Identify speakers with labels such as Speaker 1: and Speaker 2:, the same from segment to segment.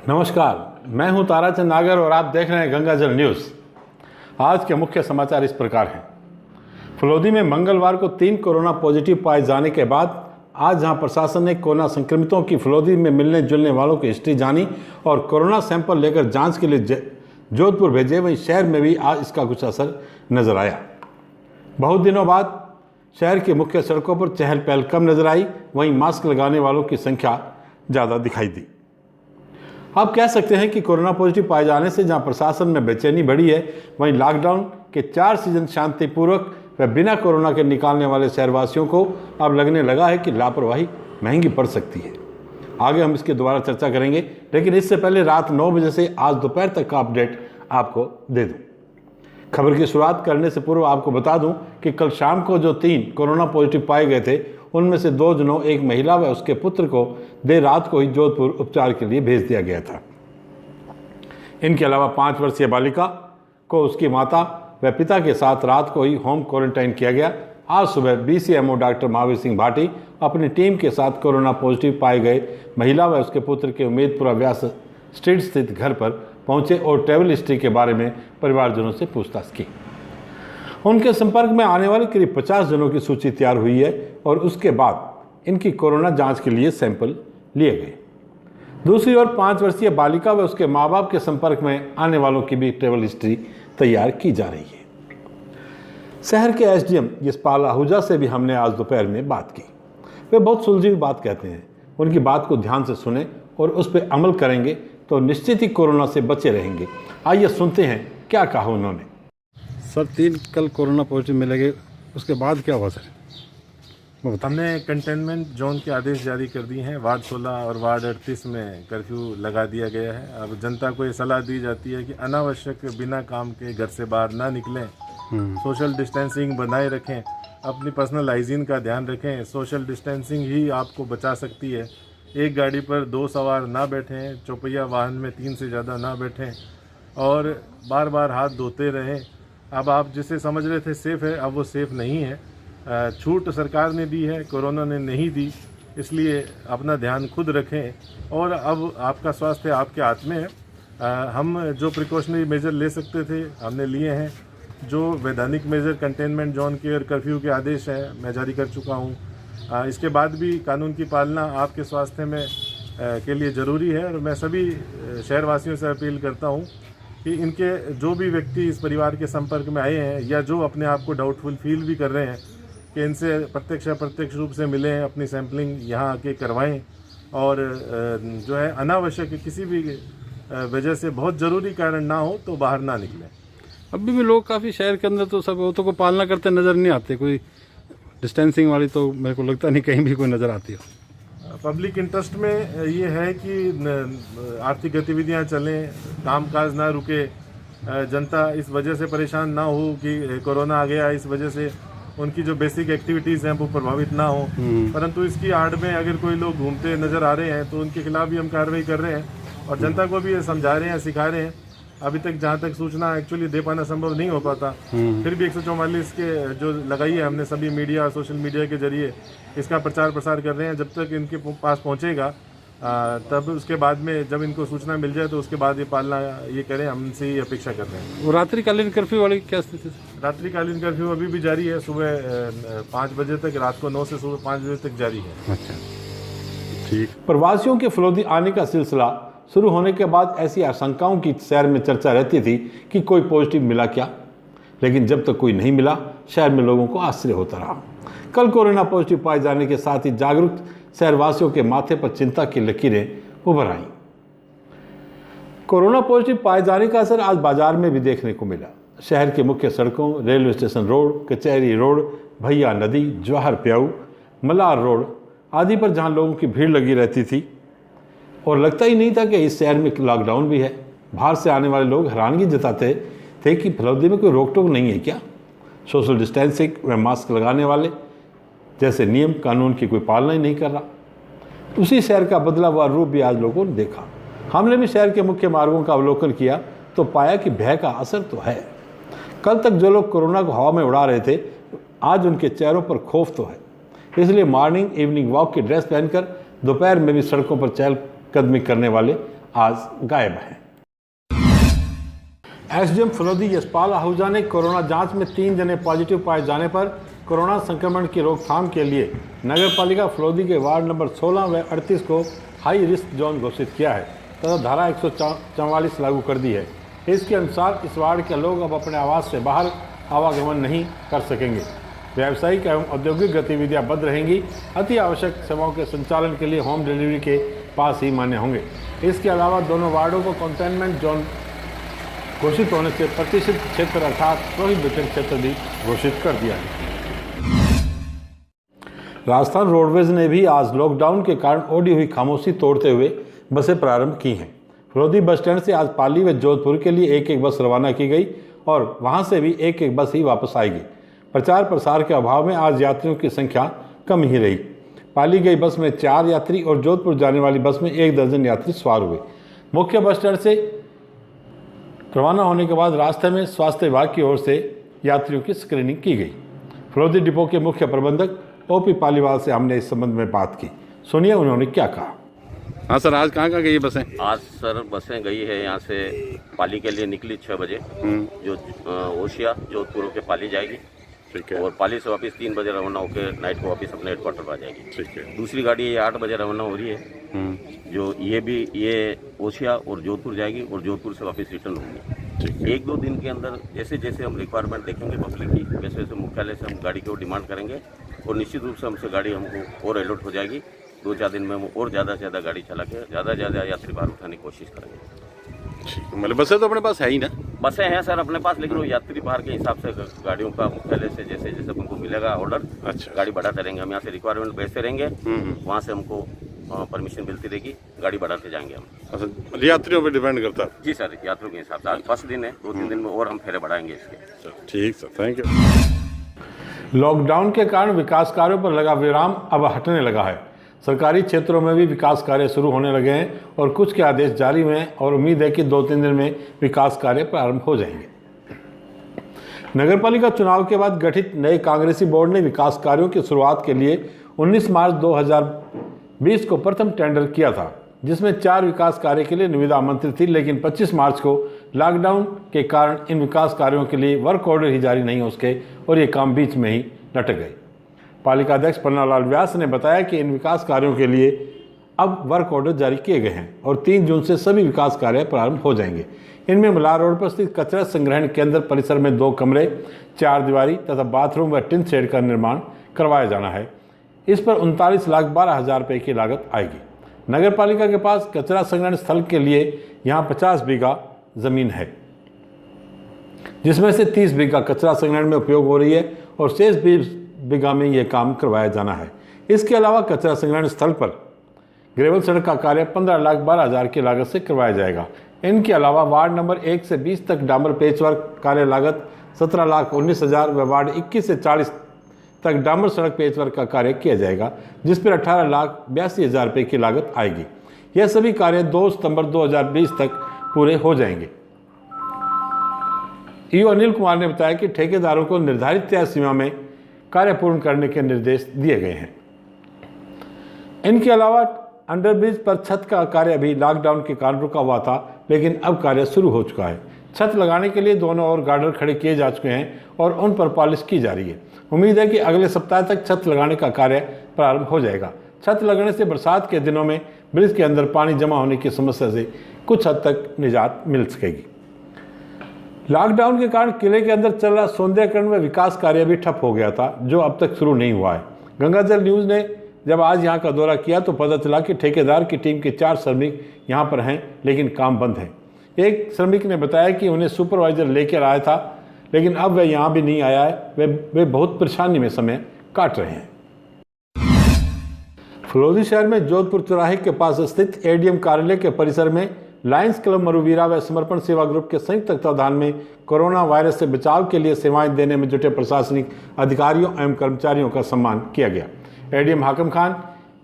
Speaker 1: नमस्कार, मैं हूं ताराचंद नागर और आप देख रहे हैं गंगाजल न्यूज़। आज के मुख्य समाचार इस प्रकार हैं। फलौदी में मंगलवार को 3 कोरोना पॉजिटिव पाए जाने के बाद आज जहां प्रशासन ने कोरोना संक्रमितों की फलौदी में मिलने जुलने वालों की हिस्ट्री जानी और कोरोना सैंपल लेकर जांच के लिए जोधपुर भेजे, वहीं शहर में भी आज इसका कुछ असर नजर आया। बहुत दिनों बाद शहर की मुख्य सड़कों पर चहल पहल कम नजर आई, वहीं मास्क लगाने वालों की संख्या ज़्यादा दिखाई दी। आप कह सकते हैं कि कोरोना पॉजिटिव पाए जाने से जहां प्रशासन में बेचैनी बढ़ी है, वहीं लॉकडाउन के 4 सीजन शांतिपूर्वक व बिना कोरोना के निकालने वाले शहरवासियों को अब लगने लगा है कि लापरवाही महंगी पड़ सकती है। आगे हम इसकी दोबारा चर्चा करेंगे, लेकिन इससे पहले रात 9 बजे से आज दोपहर तक का अपडेट आपको दे दूं। खबर की शुरुआत करने से पूर्व आपको बता दूं कि कल शाम को जो 3 कोरोना पॉजिटिव पाए गए थे, उनमें से 2 जनों, एक महिला व उसके पुत्र को देर रात को ही जोधपुर उपचार के लिए भेज दिया गया था। इनके अलावा 5 वर्षीय बालिका को उसकी माता व पिता के साथ रात को ही होम क्वारंटाइन किया गया। आज सुबह BCMO डॉक्टर महावीर सिंह भाटी अपनी टीम के साथ कोरोना पॉजिटिव पाए गए महिला व उसके पुत्र के उम्मेदपुरा व्यास स्ट्रीट स्थित घर पर पहुंचे और ट्रैवल हिस्ट्री के बारे में परिवारजनों से पूछताछ की। उनके संपर्क में आने वाले करीब 50 जनों की सूची तैयार हुई है और उसके बाद इनकी कोरोना जांच के लिए सैंपल लिए गए। दूसरी ओर 5 वर्षीय बालिका व उसके माँ बाप के संपर्क में आने वालों की भी ट्रैवल हिस्ट्री तैयार की जा रही है। शहर के SDM यशपाल आहूजा से भी हमने आज दोपहर में बात की। वे बहुत सुलझी हुई बात कहते हैं। उनकी बात को ध्यान से सुने और उस पर अमल करेंगे तो निश्चित ही कोरोना से बचे रहेंगे। आइए सुनते हैं क्या कहा उन्होंने। सर, 3 कल कोरोना पॉजिटिव मिलेंगे, उसके बाद क्या हुआ सर?
Speaker 2: हमने कंटेनमेंट जोन के आदेश जारी कर दिए हैं। वार्ड 16 और वार्ड 38 में कर्फ्यू लगा दिया गया है। अब जनता को ये सलाह दी जाती है कि अनावश्यक बिना काम के घर से बाहर ना निकलें, सोशल डिस्टेंसिंग बनाए रखें, अपनी पर्सनल हाइजीन का ध्यान रखें। सोशल डिस्टेंसिंग ही आपको बचा सकती है। एक गाड़ी पर 2 सवार ना बैठें, चौपहिया वाहन में 3 से ज़्यादा ना बैठें और बार बार हाथ धोते रहें। अब आप जिसे समझ रहे थे सेफ़ है, अब वो सेफ़ नहीं है। छूट सरकार ने दी है, कोरोना ने नहीं दी, इसलिए अपना ध्यान खुद रखें और अब आपका स्वास्थ्य आपके हाथ में है। हम जो प्रिकॉशनरी मेजर ले सकते थे हमने लिए हैं। जो वैधानिक मेजर कंटेनमेंट जोन के और कर्फ्यू के आदेश हैं मैं जारी कर चुका हूं। इसके बाद भी कानून की पालना आपके स्वास्थ्य में के लिए ज़रूरी है और मैं सभी शहरवासियों से अपील करता हूं कि इनके जो भी व्यक्ति इस परिवार के संपर्क में आए हैं या जो अपने आप को डाउटफुल फील भी कर रहे हैं कि इनसे प्रत्यक्ष अप्रत्यक्ष रूप से मिलें, अपनी सैंपलिंग यहाँ आके करवाएं और जो है अनावश्यक किसी भी वजह से बहुत ज़रूरी कारण ना हो तो बाहर ना निकलें।
Speaker 1: अभी भी लोग काफ़ी शहर के अंदर तो सब वो तो को पालना करते नज़र नहीं आते। कोई डिस्टेंसिंग वाली तो मेरे को लगता नहीं कहीं भी कोई नज़र आती हो।
Speaker 2: पब्लिक इंटरेस्ट में ये है कि आर्थिक गतिविधियां चलें, कामकाज ना रुके, जनता इस वजह से परेशान ना हो कि कोरोना आ गया, इस वजह से उनकी जो बेसिक एक्टिविटीज़ हैं वो प्रभावित ना हो। परंतु इसकी आड़ में अगर कोई लोग घूमते नज़र आ रहे हैं तो उनके खिलाफ भी हम कार्रवाई कर रहे हैं और जनता को भी ये समझा रहे हैं, सिखा रहे हैं। अभी तक जहाँ तक सूचना एक्चुअली दे पाना संभव नहीं हो पाता, फिर भी 144 के जो लगाई है हमने सभी मीडिया और सोशल मीडिया के जरिए इसका प्रचार प्रसार कर रहे हैं। जब तक इनके पास पहुँचेगा तब उसके बाद में जब इनको सूचना मिल जाए तो उसके बाद ये पालना ये करें, हमसे ही अपेक्षा कर रहे हैं।
Speaker 1: वो रात्रिकालीन कर्फ्यू वाली क्या स्थिति?
Speaker 2: रात्रिकालीन कर्फ्यू अभी भी जारी है। सुबह 5 बजे तक, रात को 9 से सुबह 5 बजे तक जारी है।
Speaker 1: अच्छा, ठीक। प्रवासियों के फलौदी आने का सिलसिला शुरू होने के बाद ऐसी आशंकाओं की शहर में चर्चा रहती थी कि कोई पॉजिटिव मिला क्या, लेकिन जब तक कोई नहीं मिला शहर में लोगों को आश्चर्य होता रहा। कल कोरोना पॉजिटिव पाए जाने के साथ ही जागरूक शहरवासियों के माथे पर चिंता की लकीरें उभर आईं। कोरोना पॉजिटिव पाए जाने का असर आज बाजार में भी देखने को मिला। शहर के मुख्य सड़कों, रेलवे स्टेशन रोड, कचहरी रोड, भैया नदी, जवाहर प्याऊ, मलार रोड आदि पर जहां लोगों की भीड़ लगी रहती थी और लगता ही नहीं था कि इस शहर में लॉकडाउन भी है। बाहर से आने वाले लोग हैरानगी जताते थे कि फलौदी में कोई रोक टोक नहीं है क्या। सोशल डिस्टेंसिंग व मास्क लगाने वाले जैसे नियम कानून की कोई पालना ही नहीं कर रहा। उसी शहर का बदला हुआ रूप भी आज लोगों ने देखा। हमने भी शहर के मुख्य मार्गों का अवलोकन किया तो पाया कि भय का असर तो है। कल तक जो लोग कोरोना को हवा में उड़ा रहे थे, आज उनके चेहरों पर खौफ तो है। इसलिए मॉर्निंग इवनिंग वॉक की ड्रेस पहनकर दोपहर में भी सड़कों पर चहल कदमी करने वाले आज गायब हैं। एसडीएम फलोदी यशपाल आहूजा ने कोरोना जांच में 3 जने पॉजिटिव पाए जाने पर कोरोना संक्रमण की रोकथाम के लिए नगरपालिका फलोदी के वार्ड नंबर 16 व 38 को हाई रिस्क जोन घोषित किया है तथा धारा 144 लागू कर दी है। इसके अनुसार इस वार्ड के लोग अब अपने आवास से बाहर आवागमन नहीं कर सकेंगे। व्यावसायिक एवं औद्योगिक गतिविधियां बंद रहेंगी। अति आवश्यक सेवाओं के संचालन के लिए होम डिलीवरी के पास ही मान्य होंगे। इसके अलावा दोनों वार्डों को कंटेनमेंट जोन घोषित होने से प्रतिष्ठित क्षेत्र अर्थात प्रोहिबिटेड क्षेत्र भी घोषित कर दिया है। राजस्थान रोडवेज ने भी आज लॉकडाउन के कारण ओढ़ी हुई खामोशी तोड़ते हुए बसें प्रारंभ की हैं। फलोदी बस स्टैंड से आज पाली व जोधपुर के लिए एक एक बस रवाना की गई और वहां से भी एक एक बस ही वापस आएगी। प्रचार प्रसार के अभाव में आज यात्रियों की संख्या कम ही रही। पाली गई बस में 4 यात्री और जोधपुर जाने वाली बस में 1 दर्जन यात्री सवार हुए। मुख्य बस स्टैंड से रवाना होने के बाद रास्ते में स्वास्थ्य विभाग की ओर से यात्रियों की स्क्रीनिंग की गई। फलोदी डिपो के मुख्य प्रबंधक ओपी पालीवाल से हमने इस संबंध में बात की। सुनिए उन्होंने क्या कहा। हाँ सर, आज कहाँ गई बसें?
Speaker 3: आज सर बसें गई है यहाँ से पाली के लिए निकली 6 बजे जो ओशिया जोधपुर के पाली जाएगी।
Speaker 1: ठीक है।
Speaker 3: और पाली से वापस 3 बजे रवाना होकर नाइट को वापस अपने हेडक्वार्टर पर आ जाएगी।
Speaker 1: ठीक है।
Speaker 3: दूसरी गाड़ी ये 8 बजे रवाना हो रही है जो ये ओशिया और जोधपुर जाएगी और जोधपुर से वापस रिटर्न होगी। 1-2 दिन के अंदर जैसे जैसे हम रिक्वायरमेंट देखेंगे पब्लिक की वैसे वैसे मुख्यालय से हम गाड़ी की डिमांड करेंगे और निश्चित रूप से हमसे गाड़ी हमको और अलॉट हो जाएगी। 2-4 दिन में हम और ज़्यादा से ज़्यादा गाड़ी चला के ज़्यादा से ज़्यादा यात्री बाहर उठाने की कोशिश करेंगे।
Speaker 1: मतलब बसें तो अपने पास है ही ना?
Speaker 3: बसें हैं सर अपने पास, लेकिन वो यात्री बाहर के हिसाब से गाड़ियों का मुख्यालय से जैसे जैसे उनको मिलेगा ऑर्डर,
Speaker 1: अच्छा,
Speaker 3: गाड़ी बढ़ाते रहेंगे। हम यहाँ से रिक्वायरमेंट भेजते रहेंगे, वहाँ से हमको परमिशन मिलती रहेगी, गाड़ी बढ़ाते जाएंगे हम।
Speaker 1: अच्छा, यात्रियों पे डिपेंड करता है?
Speaker 3: जी सर, यात्रियों के हिसाब से। आज फर्स्ट दिन है, 2-3 दिन में और हम फेरे बढ़ाएंगे इसके।
Speaker 1: ठीक सर, थैंक यू। लॉकडाउन के कारण विकास कार्यों पर लगा विराम अब हटने लगा है। सरकारी क्षेत्रों में भी विकास कार्य शुरू होने लगे हैं और कुछ के आदेश जारी हुए हैं और उम्मीद है कि 2-3 दिन में विकास कार्य प्रारंभ हो जाएंगे। नगरपालिका चुनाव के बाद गठित नए कांग्रेसी बोर्ड ने विकास कार्यों की शुरुआत के लिए 19 मार्च 2020 को प्रथम टेंडर किया था, जिसमें 4 विकास कार्य के लिए निविदा आमंत्रित थी। लेकिन 25 मार्च को लॉकडाउन के कारण इन विकास कार्यों के लिए वर्क ऑर्डर ही जारी नहीं हो सके और ये काम बीच में ही लटक गए। पालिका अध्यक्ष पन्नालाल व्यास ने बताया कि इन विकास कार्यों के लिए अब वर्क ऑर्डर जारी किए गए हैं और 3 जून से सभी विकास कार्य प्रारंभ हो जाएंगे। इनमें मलार रोड पर स्थित कचरा संग्रहण केंद्र परिसर में 2 कमरे, 4 दीवारी तथा बाथरूम व टिन शेड का निर्माण करवाया जाना है। इस पर 39,12,000 रुपये की लागत आएगी। नगर पालिका के पास कचरा संग्रहण स्थल के लिए यहाँ 50 बीघा जमीन है, जिसमें से 30 बीघा कचरा संग्रहण में उपयोग हो रही है और शेष 20 बीघा में यह काम करवाया जाना है। इसके अलावा कचरा संग्रहण स्थल पर ग्रेवल सड़क का कार्य 15,12,000 की लागत से करवाया जाएगा। इनके अलावा वार्ड नंबर 1 से 20 तक डामर पेचवर्क कार्य लागत 17,19,000 व वार्ड 21 से 40 तक डामर सड़क पेचवर्क का कार्य किया जाएगा, जिस पर 18,82,000 रुपये की लागत आएगी। यह सभी कार्य 2 सितंबर 2020 तक पूरे हो जाएंगे। ईओ अनिल कुमार ने बताया कि ठेकेदारों को निर्धारित तय सीमा में कार्य पूर्ण करने के निर्देश दिए गए हैं। इनके अलावा अंडरब्रिज पर छत का कार्य अभी लॉकडाउन के कारण रुका हुआ था, लेकिन अब कार्य शुरू हो चुका है। छत लगाने के लिए दोनों ओर गार्डर खड़े किए जा चुके हैं और उन पर पॉलिश की जा रही है। उम्मीद है कि अगले सप्ताह तक छत लगाने का कार्य प्रारंभ हो जाएगा। छत लगने से बरसात के दिनों में ब्रिज के अंदर पानी जमा होने की समस्या से कुछ हद तक निजात मिल सकेगी। लॉकडाउन के कारण किले के अंदर चल रहा सौंदर्यीकरण व विकास कार्य भी ठप हो गया था, जो अब तक शुरू नहीं हुआ है। गंगाजल न्यूज़ ने जब आज यहां का दौरा किया तो पता चला कि ठेकेदार की टीम के 4 श्रमिक यहां पर हैं, लेकिन काम बंद है। एक श्रमिक ने बताया कि उन्हें सुपरवाइजर लेकर आया था, लेकिन अब वह यहां भी नहीं आया है। वे बहुत परेशानी में समय काट रहे हैं। फलोदी शहर में जोधपुर चौराहे के पास स्थित एडीएम कार्यालय के परिसर में लायंस क्लब मरुवीरा व समर्पण सेवा ग्रुप के संयुक्त तत्वाधान में कोरोना वायरस से बचाव के लिए सेवाएं देने में जुटे प्रशासनिक अधिकारियों एवं कर्मचारियों का सम्मान किया गया। ADM Hakim Khan,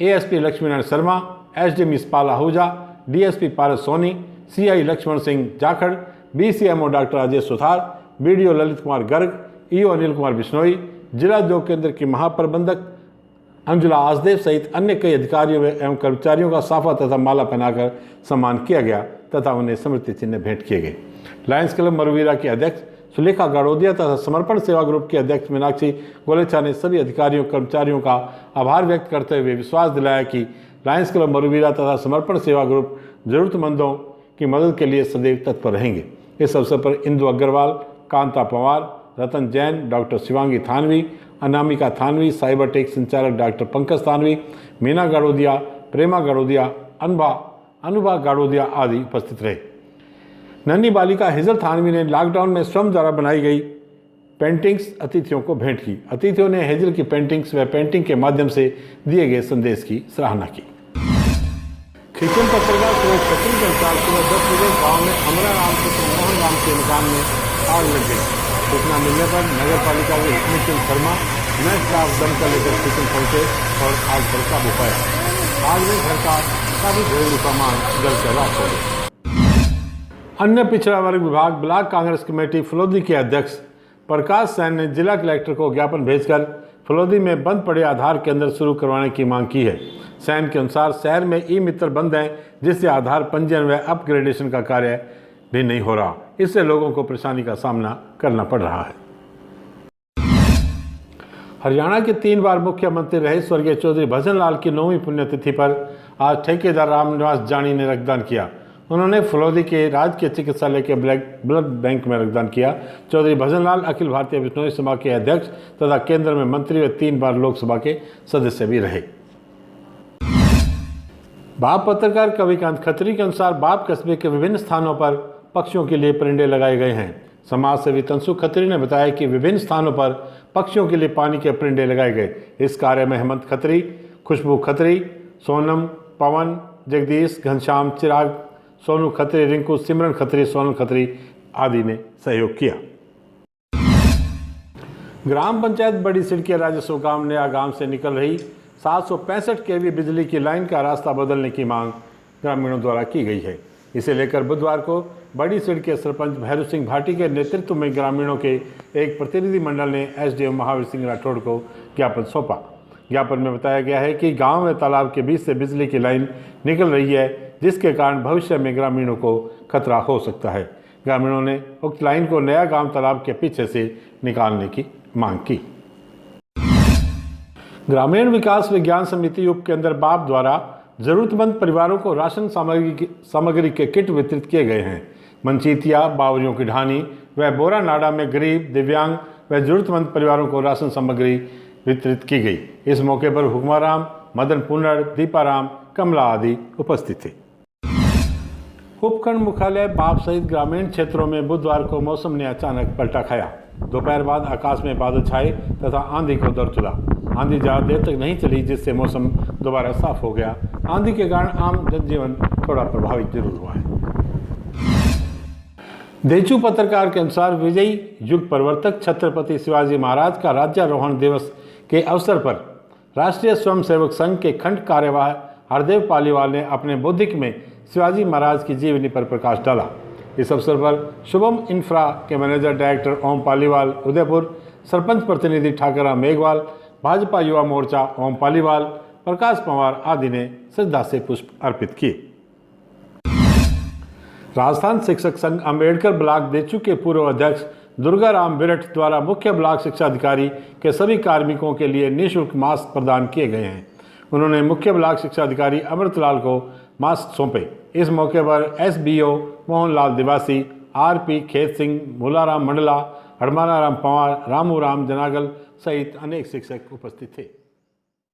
Speaker 1: ASP Laxminarayan Sharma, SDM Yashpal Ahuja, DSP Paras Soni, CI Laxman Singh Jakhar, BCMO doctor Ajay Suthar, BDO Lalit Kumar Garg, EO Anil Kumar Bishnoi, जिला उद्योग केंद्र के महाप्रबंधक अंजुला आसदेव सहित अन्य कई अधिकारियों एवं कर्मचारियों का साफा तथा माला पहनाकर सम्मान किया गया तथा उन्हें स्मृति चिन्ह भेंट किए गए। लायंस क्लब मरुवीरा के अध्यक्ष सुलेखा गाड़ोदिया तथा समर्पण सेवा ग्रुप के अध्यक्ष मीनाक्षी गोलेचा ने सभी अधिकारियों कर्मचारियों का आभार व्यक्त करते हुए विश्वास दिलाया कि लायंस क्लब मरुवीरा तथा समर्पण सेवा ग्रुप जरूरतमंदों की मदद के लिए सदैव तत्पर रहेंगे। इस अवसर पर Indu Agarwal, Kanta Pawar, Ratan Jain, doctor Shivangi Thanvi, Anamika Thanvi, cyber tech संचालक डॉक्टर पंकज थानवी, मीना गाड़ोदिया, प्रेमा गाड़ोदिया, अनुभा गाड़ोदिया आदि उपस्थित रहे। नन्ही बालिका हिजल थानवी ने लॉकडाउन में स्वयं द्वारा बनाई गई पेंटिंग्स अतिथियों को भेंट की। अतिथियों ने हेजल की पेंटिंग्स व पेंटिंग के माध्यम से दिए गए संदेश की सराहना की। खींचन पत्रकार सुरेश खत्री के अनुसार सुबह 10 बजे गाँव में अमरा राम पुत्र मोहन राम के मकान में आग लग गई। सूचना मिलने पर नगर पालिका के हुक्म शर्मा नए स्टाफ दमकल लेकर खींचन पहुंचे और आग पर काबू पाया। आग में घर का काफी घरेलू सामान जलकर राख हो गया। अन्य पिछड़ा वर्ग विभाग ब्लॉक कांग्रेस कमेटी फलोदी के अध्यक्ष प्रकाश सैन ने जिला कलेक्टर को ज्ञापन भेजकर फलोदी में बंद पड़े आधार केंद्र शुरू करवाने की मांग की है। सैन के अनुसार शहर में ई मित्र बंद हैं, जिससे आधार पंजीयन व अपग्रेडेशन का कार्य भी नहीं हो रहा। इससे लोगों को परेशानी का सामना करना पड़ रहा है। हरियाणा के 3 बार मुख्यमंत्री रहे स्वर्गीय चौधरी भजन लाल की 9वीं पुण्यतिथि पर आज ठेकेदार रामनिवास जानी ने रक्तदान किया। उन्होंने फलोदी के राजकीय चिकित्सालय के ब्लड बैंक में रक्तदान किया। चौधरी भजन लाल अखिल भारतीय बिश्नोई सभा के अध्यक्ष तथा केंद्र में मंत्री व 3 बार लोकसभा के सदस्य भी रहे। बाप पत्रकार कविकांत खत्री के अनुसार बाप कस्बे के विभिन्न स्थानों पर पक्षियों के लिए परिंदे लगाए गए हैं। समाज सेवी तंसु खत्री ने बताया कि विभिन्न स्थानों पर पक्षियों के लिए पानी के परिंदे लगाए गए। इस कार्य में हेमंत खत्री, खुशबू खत्री, सोनम, पवन, जगदीश, घनश्याम, चिराग, सोनू खत्री, रिंकू, सिमरन खत्री, सोनल खत्री आदि ने सहयोग किया। ग्राम पंचायत बड़ी सिड़किया राजस्व गांव नया गांव से निकल रही 765 केवी बिजली की लाइन का रास्ता बदलने की मांग ग्रामीणों द्वारा की गई है। इसे लेकर बुधवार को बड़ी सिड़किया सरपंच भैरू सिंह भाटी के नेतृत्व में ग्रामीणों के एक प्रतिनिधि मंडल ने एसडीएम महावीर सिंह राठौड़ को ज्ञापन सौंपा। ज्ञापन में बताया गया है कि गांव में तालाब के बीच से बिजली की लाइन निकल रही है, जिसके कारण भविष्य में ग्रामीणों को खतरा हो सकता है। ग्रामीणों ने उक्त लाइन को नया गांव तालाब के पीछे से निकालने की मांग की। ग्रामीण विकास विज्ञान समिति उप केंद्र बाप द्वारा जरूरतमंद परिवारों को राशन सामग्री के किट वितरित किए गए हैं। मंचीतिया, बावरियों की ढानी व बोरा नाडा में गरीब, दिव्यांग व जरूरतमंद परिवारों को राशन सामग्री वितरित की गई। इस मौके पर हुक्माराम, मदन पुन्नड़, दीपाराम, कमला आदि उपस्थित थे। उपखंड मुख्यालय बाप सहित ग्रामीण क्षेत्रों में बुधवार को मौसम ने अचानक पलटा खाया। दोपहर बाद आकाश में बादल छाए तथा आंधी को दौर चला। आंधी ज़्यादा देर तक नहीं चली, जिससे मौसम दोबारा साफ हो गया। आंधी के कारण आम जनजीवन थोड़ा प्रभावित जरूर हुआ है। देचू पत्रकार के अनुसार विजयी युग प्रवर्तक छत्रपति शिवाजी महाराज का राज्यारोहण दिवस के अवसर पर राष्ट्रीय स्वयंसेवक संघ के खंड कार्यवाह हरदेव पालीवाल ने अपने बौद्धिक में शिवाजी महाराज की जीवनी पर प्रकाश डाला। इस अवसर पर शुभम इंफ्रा के मैनेजर डायरेक्टर ओम पालीवाल उदयपुर, सरपंच प्रतिनिधि ठाकरा मेघवाल, भाजपा युवा मोर्चा ओम पालीवाल, प्रकाश पवार आदि ने श्रद्धा से पुष्प अर्पित किए। राजस्थान शिक्षक संघ अम्बेडकर ब्लॉक देचू के पूर्व अध्यक्ष दुर्गाराम बिरठ द्वारा मुख्य ब्लॉक शिक्षा अधिकारी के सभी कार्मिकों के लिए निःशुल्क मास्क प्रदान किए गए हैं। उन्होंने मुख्य ब्लॉक शिक्षा अधिकारी अमृतलाल को मास्क सौंपे। इस मौके पर एसबीओ मोहनलाल दिवासी, आरपी खेत सिंह, भोलाराम मंडला, हरमाना राम पवार, रामू राम जनागल सहित अनेक शिक्षक उपस्थित थे।